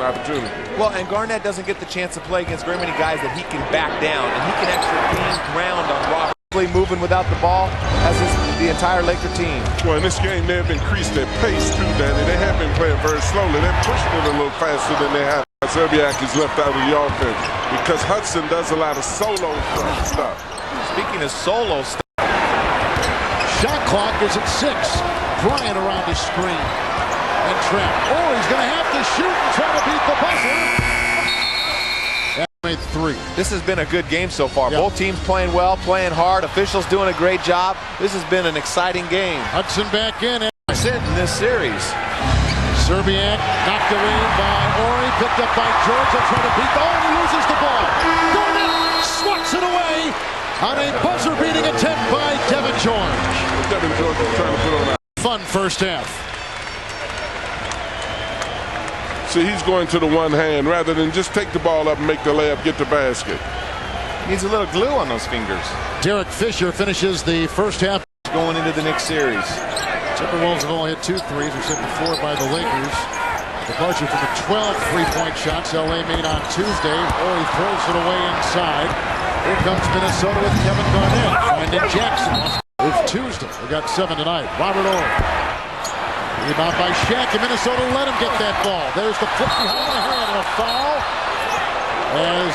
opportunity. Well, and Garnett doesn't get the chance to play against very many guys that he can back down, and he can actually gain ground on Robert. Moving without the ball, as is the entire Laker team. Well, in this game, they have increased their pace too, Danny. They have been playing very slowly. They're pushing it a little faster than they have. Serbiak is left out of the offense because Hudson does a lot of solo stuff. Speaking of solo stuff, shot clock is at 6. Bryant around his screen and trap. Oh, he's going to have to shoot and try to beat the buzzer. Made 3. This has been a good game so far. Yep. Both teams playing well, playing hard. Officials doing a great job. This has been an exciting game. Hudson back in. Sit in this series. Serbiak knocked away by Ori, picked up by George. They'll try to beat. Oh, he loses the ball. Garnett swats it away on a buzzer-beating attempt by Devin George. Devin George is trying to put on a fun first half. See, he's going to the one hand rather than just take the ball up and make the layup, get the basket. Needs a little glue on those fingers. Derek Fisher finishes the first half. Going into the next series. Timberwolves have only hit 2 threes. They're set before by the Lakers. Departure from the 12 3-point shots LA made on Tuesday. Ori throws it away inside. Here comes Minnesota with Kevin Garnett. Finding Jackson. It's Tuesday. We got 7 tonight. Robert Ori. Rebound by Shaq, and Minnesota let him get that ball. There's the foot behind the hand and a foul. As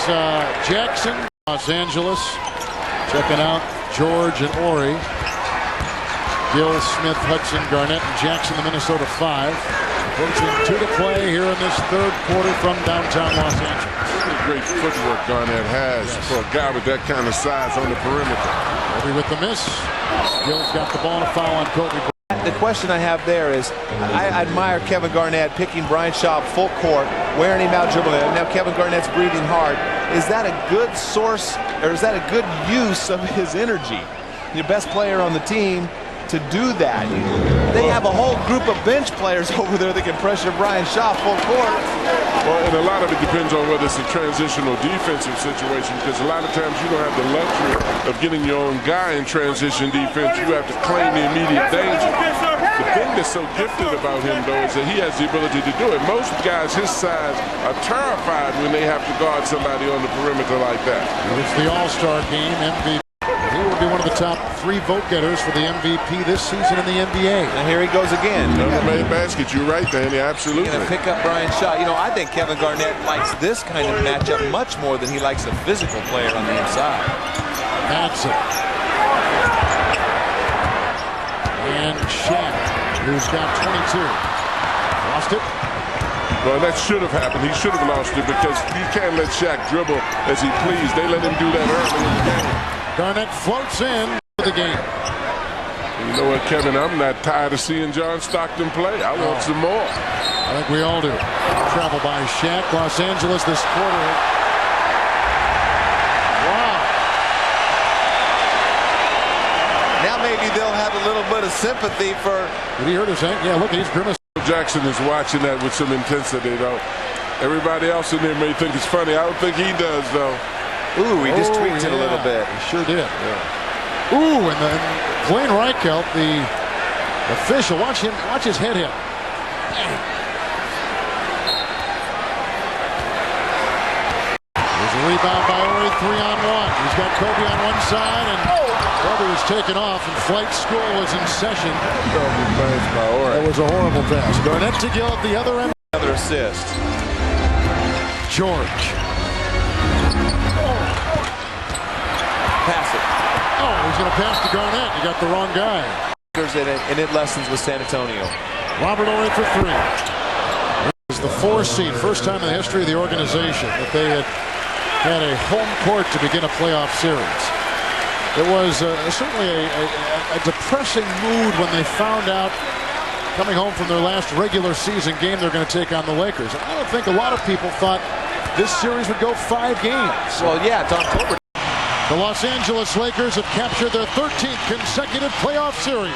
Jackson, Los Angeles, checking out George and Ori. Gill, Smith, Hudson, Garnett, and Jackson, the Minnesota 5. Approaching 2 to play here in this third quarter from downtown Los Angeles. Great footwork Garnett has for a guy with that kind of size on the perimeter. Kobe with the miss. Gill's got the ball and a foul on Kobe. The question I have there is, I admire Kevin Garnett picking Brian Shaw full court, wearing him out, dribbling him. Now Kevin Garnett's breathing hard. Is that a good source, or is that a good use of his energy? Your best player on the team to do that. They have a whole group of bench players over there that can pressure Brian Shaw full court. Well, and a lot of it depends on whether it's a transitional defensive situation, because a lot of times you don't have the luxury of getting your own guy in transition defense. You have to claim the immediate danger. The thing that's so gifted about him, though, is that he has the ability to do it. Most guys his size are terrified when they have to guard somebody on the perimeter like that. It's the All-Star game, MVP. He will be one of the top 3 vote getters for the MVP this season in the NBA. And here he goes again. Made basket. You're right, Danny. Absolutely. Going to pick up Brian Shaw. You know, I think Kevin Garnett likes this kind of matchup much more than he likes a physical player on the inside. Madsen. And Shaq, who's got 22. Lost it. Well, that should have happened. He should have lost it because you can't let Shaq dribble as he please. They let him do that early in the game. Garnett floats in for the game. You know what, Kevin? I'm not tired of seeing John Stockton play. I want some more. I think we all do. Travel by Shaq. Los Angeles this quarter. Wow. Now maybe they'll have a little bit of sympathy for... Did he hurt his hand? Yeah, look, he's grimacing. Jackson is watching that with some intensity, though. Everybody else in there may think it's funny. I don't think he does, though. Ooh, he just tweaked it a little bit. He sure did. Yeah. Ooh, and then Blaine Reichelt, the official, watch his head hit. There's a rebound by Ori, 3-on-1. He's got Kobe on one side, and Kobe was taken off, and flight school was in session. That was a horrible pass. Garnett to Gill at the other end. Another assist. George. Pass it. Oh, he's going to pass to Garnett. He got the wrong guy. And it lessens with San Antonio. Robert Ori for 3. This is the 4 seed. First time in the history of the organization that they had a home court to begin a playoff series. It was certainly a depressing mood when they found out coming home from their last regular season game they're going to take on the Lakers. And I don't think a lot of people thought this series would go 5 games. Well, yeah, it's October. The Los Angeles Lakers have captured their 13th consecutive playoff series.